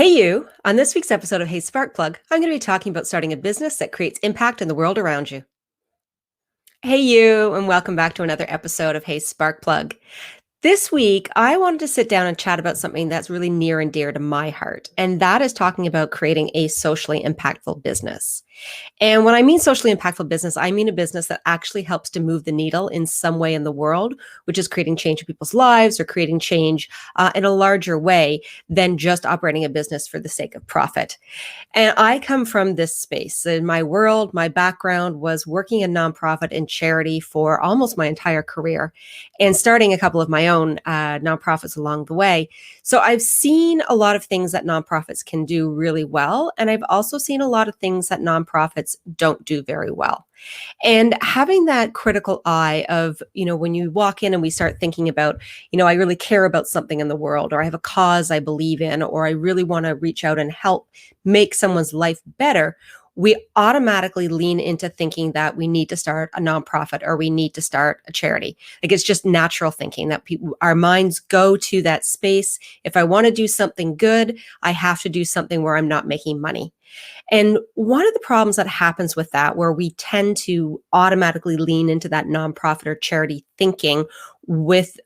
Hey, you. On this week's episode of Hey Spark Plug, I'm going to be talking about starting a business that creates impact in the world around you. Hey, you, and welcome back to another episode of Hey Spark Plug. This week, I wanted to sit down and chat about something that's really near and dear to my heart, and that is talking about creating a socially impactful business. And when I mean socially impactful business, I mean a business that actually helps to move the needle in some way in the world, which is creating change in people's lives or creating change in a larger way than just operating a business for the sake of profit. And I come from this space. In my world, my background was working in nonprofit and charity for almost my entire career and starting a couple of my own nonprofits along the way. So I've seen a lot of things that nonprofits can do really well. And I've also seen a lot of things that nonprofits don't do very well. And having that critical eye of, when you walk in and we start thinking about, I really care about something in the world, or I have a cause I believe in, or I really want to reach out and help make someone's life better, we automatically lean into thinking that we need to start a nonprofit or we need to start a charity. Like it's just natural thinking that our minds go to that space. If I want to do something good, I have to do something where I'm not making money. And one of the problems that happens with that, where we tend to automatically lean into that nonprofit or charity thinking with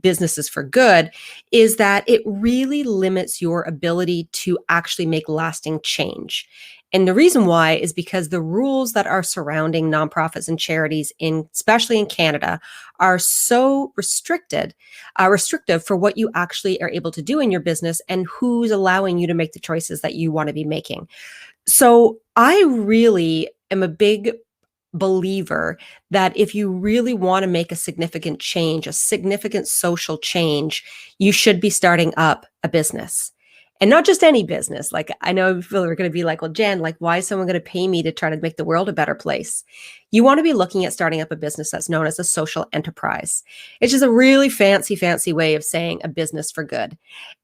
businesses for good, is that it really limits your ability to actually make lasting change. And the reason why is because the rules that are surrounding nonprofits and charities, especially in Canada, are so restrictive for what you actually are able to do in your business and who's allowing you to make the choices that you want to be making. So I really am a big believer that if you really want to make a significant change, a significant social change, you should be starting up a business. And not just any business. Like, I know people are going to be like, well, Jen, like, why is someone going to pay me to try to make the world a better place? You want to be looking at starting up a business that's known as a social enterprise. It's just a really fancy way of saying a business for good.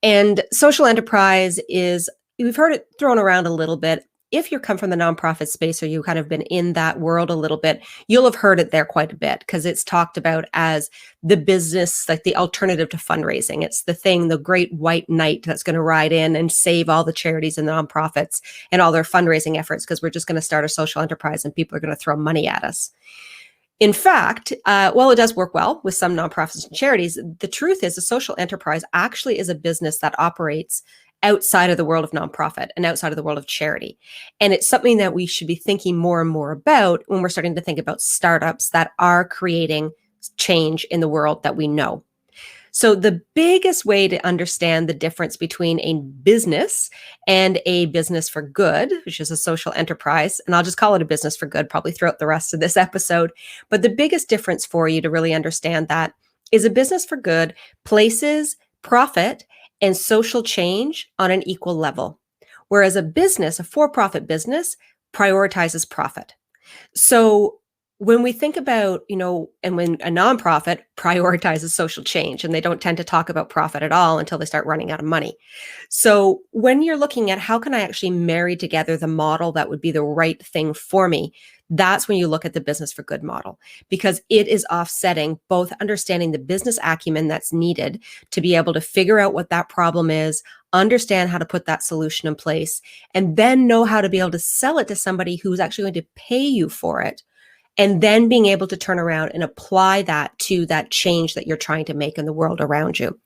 And social enterprise is, we've heard it thrown around a little bit. If you come from the nonprofit space or you kind of been in that world a little bit, you'll have heard it there quite a bit because it's talked about as the business, like the alternative to fundraising. It's the thing, the great white knight that's going to ride in and save all the charities and the nonprofits and all their fundraising efforts because we're just going to start a social enterprise and people are going to throw money at us. In fact, while it does work well with some nonprofits and charities, the truth is a social enterprise actually is a business that operates outside of the world of nonprofit and outside of the world of charity. And it's something that we should be thinking more and more about when we're starting to think about startups that are creating change in the world that we know. So the biggest way to understand the difference between a business and a business for good, which is a social enterprise, and I'll just call it a business for good probably throughout the rest of this episode, but the biggest difference for you to really understand that is a business for good places profit and social change on an equal level, whereas a business, a for-profit business, prioritizes profit. So when we think about, and when a nonprofit prioritizes social change, and they don't tend to talk about profit at all until they start running out of money. So when you're looking at how can I actually marry together the model that would be the right thing for me, that's when you look at the business for good model, because it is offsetting both understanding the business acumen that's needed to be able to figure out what that problem is, understand how to put that solution in place, and then know how to be able to sell it to somebody who's actually going to pay you for it. And then being able to turn around and apply that to that change that you're trying to make in the world around you.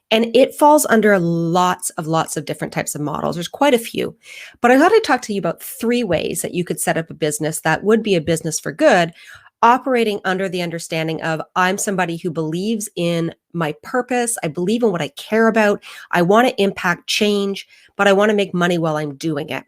And it falls under lots of different types of models. There's quite a few. But I thought I'd talk to you about 3 ways that you could set up a business that would be a business for good, operating under the understanding of I'm somebody who believes in my purpose. I believe in what I care about. I want to impact change, but I want to make money while I'm doing it.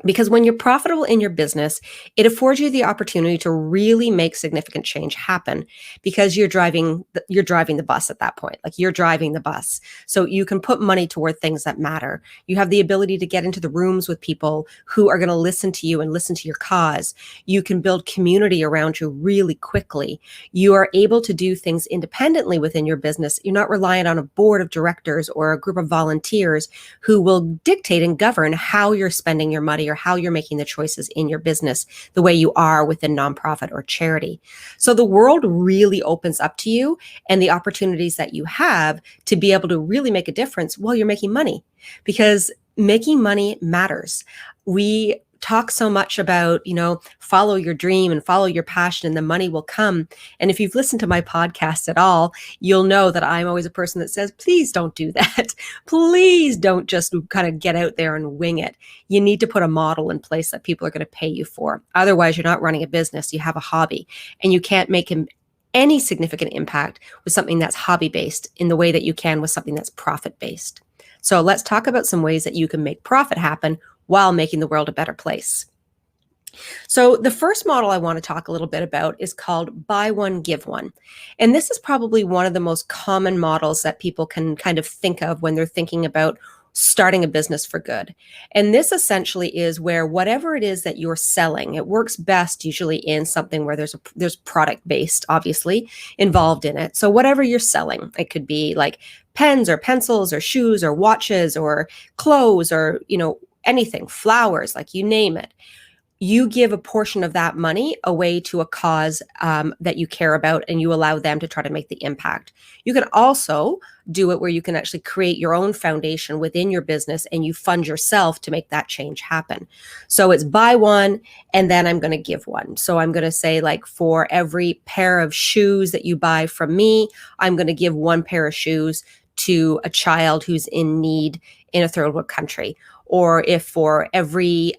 Because when you're profitable in your business, it affords you the opportunity to really make significant change happen because you're driving the bus at that point. Like you're driving the bus. So you can put money toward things that matter. You have the ability to get into the rooms with people who are going to listen to you and listen to your cause. You can build community around you really quickly. You are able to do things independently within your business. You're not reliant on a board of directors or a group of volunteers who will dictate and govern how you're spending your money or how you're making the choices in your business the way you are within nonprofit or charity. So the world really opens up to you and the opportunities that you have to be able to really make a difference while you're making money. Because making money matters. We talk so much about, follow your dream and follow your passion and the money will come. And if you've listened to my podcast at all, you'll know that I'm always a person that says, please don't do that. Please don't just kind of get out there and wing it. You need to put a model in place that people are going to pay you for. Otherwise, you're not running a business. You have a hobby and you can't make any significant impact with something that's hobby-based in the way that you can with something that's profit-based. So let's talk about some ways that you can make profit happen while making the world a better place. So the first model I want to talk a little bit about is called buy one, give one. And this is probably one of the most common models that people can kind of think of when they're thinking about starting a business for good. And this essentially is where whatever it is that you're selling, it works best usually in something where there's product based, obviously, involved in it. So whatever you're selling, it could be like pens or pencils or shoes or watches or clothes or, anything, flowers, like you name it. You give a portion of that money away to a cause that you care about, and you allow them to try to make the impact. You can also do it where you can actually create your own foundation within your business and you fund yourself to make that change happen. So it's buy one and then I'm going to give one. So I'm going to say, like, for every pair of shoes that you buy from me, I'm going to give one pair of shoes to a child who's in need in a third world country. Or if for every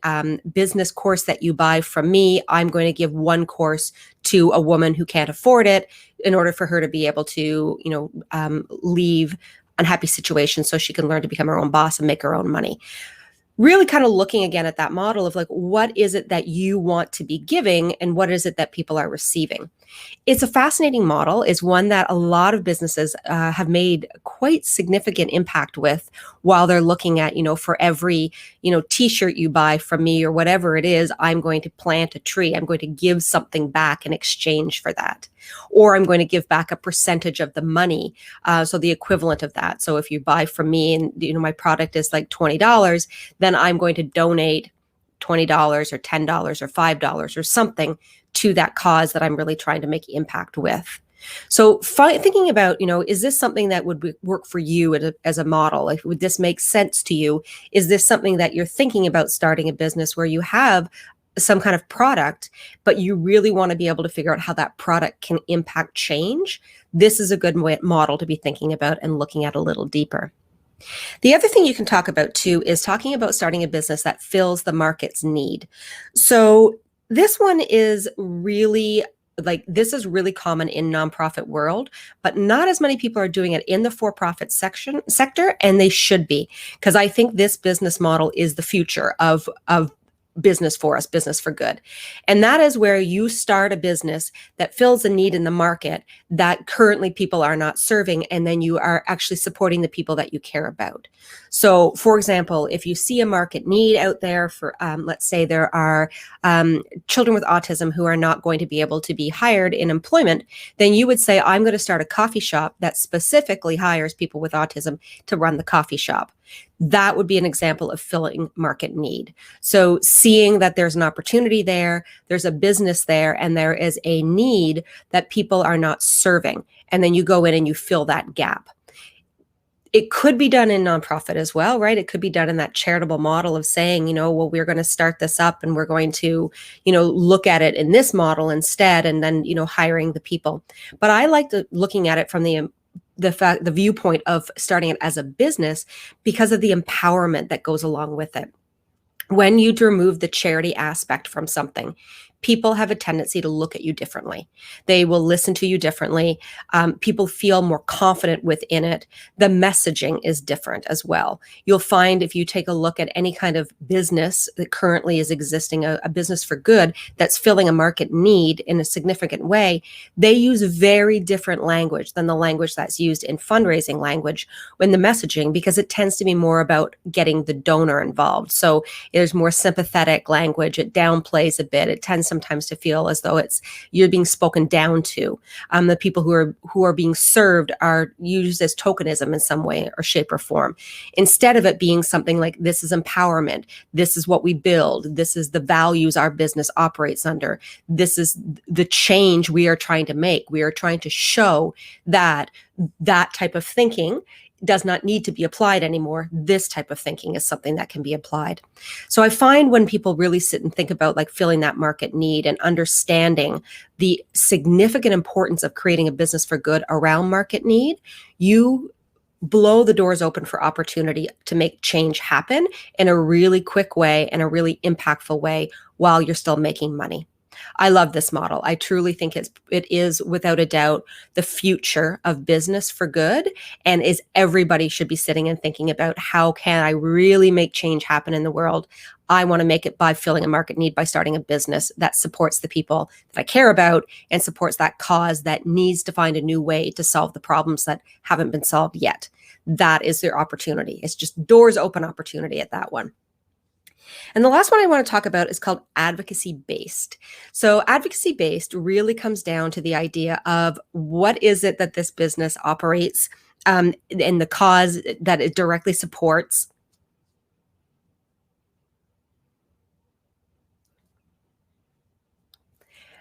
business course that you buy from me, I'm going to give one course to a woman who can't afford it in order for her to be able to, leave unhappy situations so she can learn to become her own boss and make her own money. Really kind of looking again at that model of, like, what is it that you want to be giving and what is it that people are receiving? It's a fascinating model. It's one that a lot of businesses have made quite significant impact with while they're looking at, for every, t-shirt you buy from me or whatever it is, I'm going to plant a tree. I'm going to give something back in exchange for that. Or I'm going to give back a percentage of the money. So the equivalent of that. So if you buy from me and, my product is like $20, then I'm going to donate $20 or $10 or $5 or something to that cause that I'm really trying to make impact with. So thinking about, is this something that would work for you as a model? Like, would this make sense to you? Is this something that you're thinking about starting a business where you have some kind of product, but you really want to be able to figure out how that product can impact change? This is a good model to be thinking about and looking at a little deeper. The other thing you can talk about too is talking about starting a business that fills the market's need. So this one is really really common in nonprofit world, but not as many people are doing it in the for-profit sector, and they should be, because I think this business model is the future of business for us, business for good. And that is where you start a business that fills a need in the market that currently people are not serving, and then you are actually supporting the people that you care about. So, for example, if you see a market need out there for, let's say there are children with autism who are not going to be able to be hired in employment, then you would say, I'm going to start a coffee shop that specifically hires people with autism to run the coffee shop. That would be an example of filling market need. So seeing that there's an opportunity there, there's a business there, and there is a need that people are not serving. And then you go in and you fill that gap. It could be done in nonprofit as well, right? It could be done in that charitable model of saying, well, we're going to start this up and we're going to, look at it in this model instead, and then, hiring the people. But I like looking at it from the viewpoint of starting it as a business because of the empowerment that goes along with it. When you remove the charity aspect from something, people have a tendency to look at you differently. They will listen to you differently. People feel more confident within it. The messaging is different as well. You'll find if you take a look at any kind of business that currently is existing, a business for good that's filling a market need in a significant way, they use very different language than the language that's used in fundraising language when the messaging, because it tends to be more about getting the donor involved. So there's more sympathetic language. It downplays a bit. It tends sometimes to feel as though you're being spoken down to. The people who are being served are used as tokenism in some way or shape or form, instead of it being something like, this is empowerment. This is what we build. This is the values our business operates under. This is the change we are trying to make. We are trying to show that type of thinking does not need to be applied anymore. This type of thinking is something that can be applied. So I find when people really sit and think about like filling that market need and understanding the significant importance of creating a business for good around market need, you blow the doors open for opportunity to make change happen in a really quick way and a really impactful way while you're still making money. I love this model. I truly think it is without a doubt the future of business for good, and is everybody should be sitting and thinking about, how can I really make change happen in the world? I want to make it by filling a market need, by starting a business that supports the people that I care about and supports that cause that needs to find a new way to solve the problems that haven't been solved yet. That is their opportunity. It's just doors open opportunity at that one. And the last one I want to talk about is called advocacy based. So advocacy based really comes down to the idea of what is it that this business operates and the cause that it directly supports.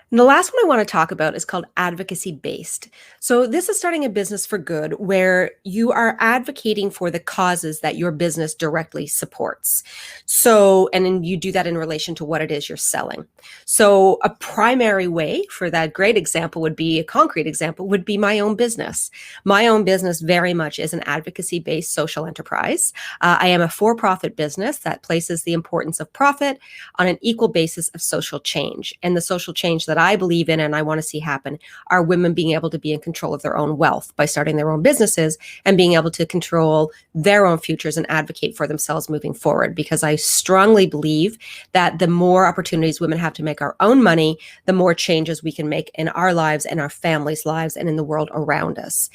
And the last one I want to talk about is called advocacy based. So this is starting a business for good where you are advocating for the causes that your business directly supports. So, and then you do that in relation to what it is you're selling. So a primary way for that great example would be, a concrete example would be my own business. My own business very much is an advocacy based social enterprise. I am a for-profit business that places the importance of profit on an equal basis of social change. And the social change that I believe in and I want to see happen are women being able to be in control of their own wealth by starting their own businesses and being able to control their own futures and advocate for themselves moving forward. Because I strongly believe that the more opportunities women have to make our own money, the more changes we can make in our lives and our families' lives and in the world around us.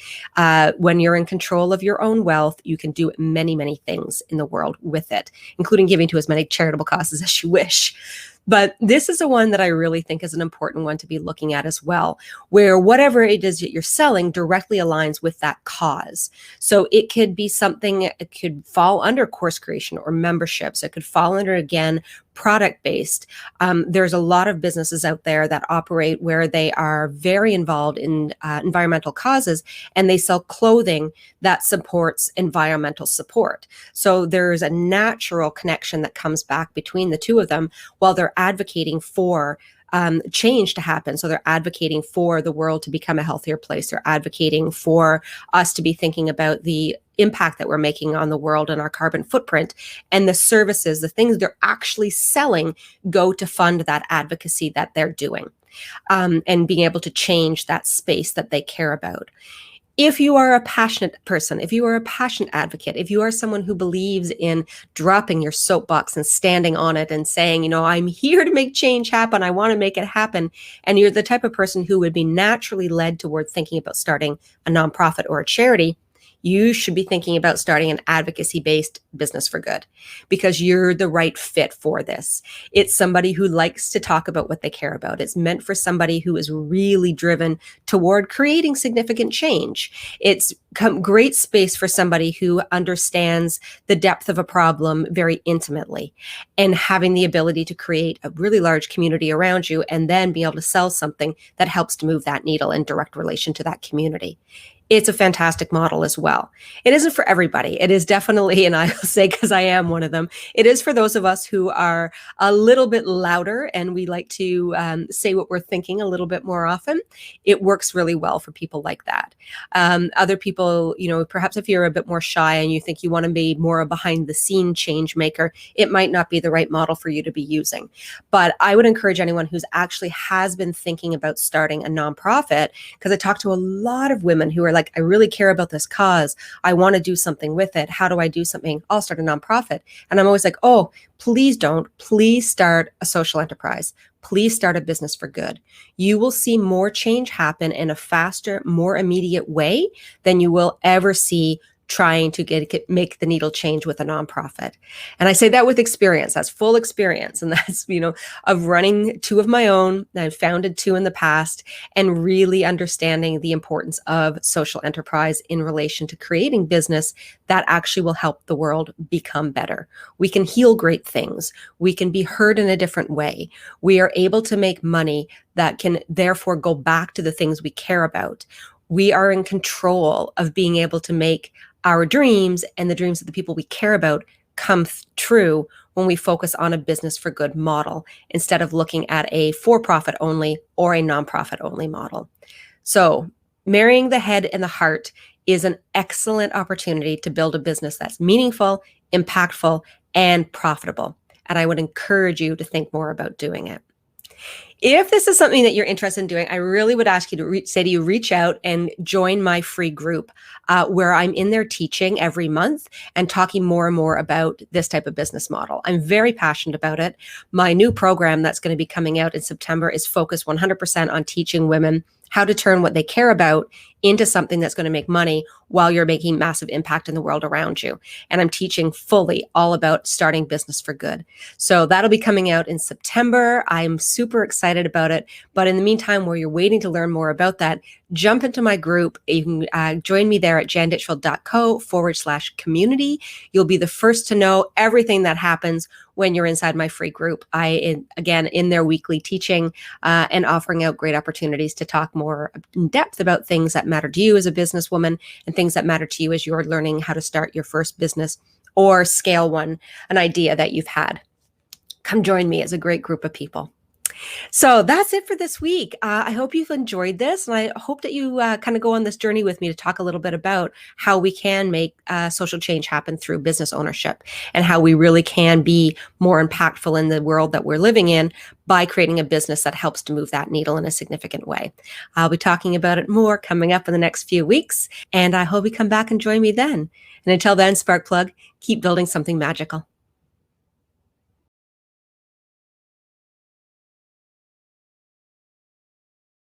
When you're in control of your own wealth, you can do many, many things in the world with it, including giving to as many charitable causes as you wish. But this is a one that I really think is an important one to be looking at as well, where whatever it is that you're selling directly aligns with that cause. So it could be something, it could fall under course creation or memberships. It could fall under, again, product based. There's a lot of businesses out there that operate where they are very involved in environmental causes, and they sell clothing that supports environmental support. So there's a natural connection that comes back between the two of them while they're advocating for change to happen. So they're advocating for the world to become a healthier place. They're advocating for us to be thinking about the impact that we're making on the world and our carbon footprint, and the services, the things they're actually selling go to fund that advocacy that they're doing, and being able to change that space that they care about. If you are a passionate person, if you are a passionate advocate, if you are someone who believes in dropping your soapbox and standing on it and saying, you know, I'm here to make change happen, I want to make it happen, and you're the type of person who would be naturally led toward thinking about starting a nonprofit or a charity, you should be thinking about starting an advocacy-based business for good, because you're the right fit for this. It's somebody who likes to talk about what they care about. It's meant for somebody who is really driven toward creating significant change. It's great space for somebody who understands the depth of a problem very intimately, and having the ability to create a really large community around you and then be able to sell something that helps to move that needle in direct relation to that community. It's a fantastic model as well. It isn't for everybody. It is definitely, and I will say, because I am one of them, it is for those of us who are a little bit louder and we like to say what we're thinking a little bit more often. It works really well for people like that. Other people, you know, perhaps if you're a bit more shy and you think you want to be more a behind the scene change maker, it might not be the right model for you to be using. But I would encourage anyone who's actually has been thinking about starting a nonprofit, because I talk to a lot of women who are like, I really care about this cause. I want to do something with it. How do I do something? I'll start a nonprofit. And I'm always like, oh, please don't. Please start a social enterprise. Please start a business for good. You will see more change happen in a faster, more immediate way than you will ever see trying to make the needle change with a nonprofit. And I say that with experience. That's full experience. And that's, you know, of running two of my own. I've founded two in the past, and really understanding the importance of social enterprise in relation to creating business that actually will help the world become better. We can heal great things. We can be heard in a different way. We are able to make money that can therefore go back to the things we care about. We are in control of being able to make our dreams and the dreams of the people we care about come true when we focus on a business for good model instead of looking at a for-profit only or a nonprofit only model. So marrying the head and the heart is an excellent opportunity to build a business that's meaningful, impactful, and profitable. And I would encourage you to think more about doing it. If this is something that you're interested in doing, I really would ask you to reach out and join my free group where I'm in there teaching every month and talking more and more about this type of business model. I'm very passionate about it. My new program that's going to be coming out in September is focused 100% on teaching women how to turn what they care about into something that's going to make money while you're making massive impact in the world around you. And I'm teaching fully all about starting business for good. So that'll be coming out in September. I'm super excited about it. But in the meantime, while you're waiting to learn more about that, jump into my group. You can join me there at janditchfield.co/community. You'll be the first to know everything that happens when you're inside my free group. Again, in their weekly teaching and offering out great opportunities to talk more in depth about things that matter to you as a businesswoman and things that matter to you as you're learning how to start your first business or scale an idea that you've had. Come join me as a great group of people. So that's it for this week. I hope you've enjoyed this, and I hope that you kind of go on this journey with me to talk a little bit about how we can make social change happen through business ownership and how we really can be more impactful in the world that we're living in by creating a business that helps to move that needle in a significant way. I'll be talking about it more coming up in the next few weeks, and I hope you come back and join me then. And until then, Spark Plug, keep building something magical.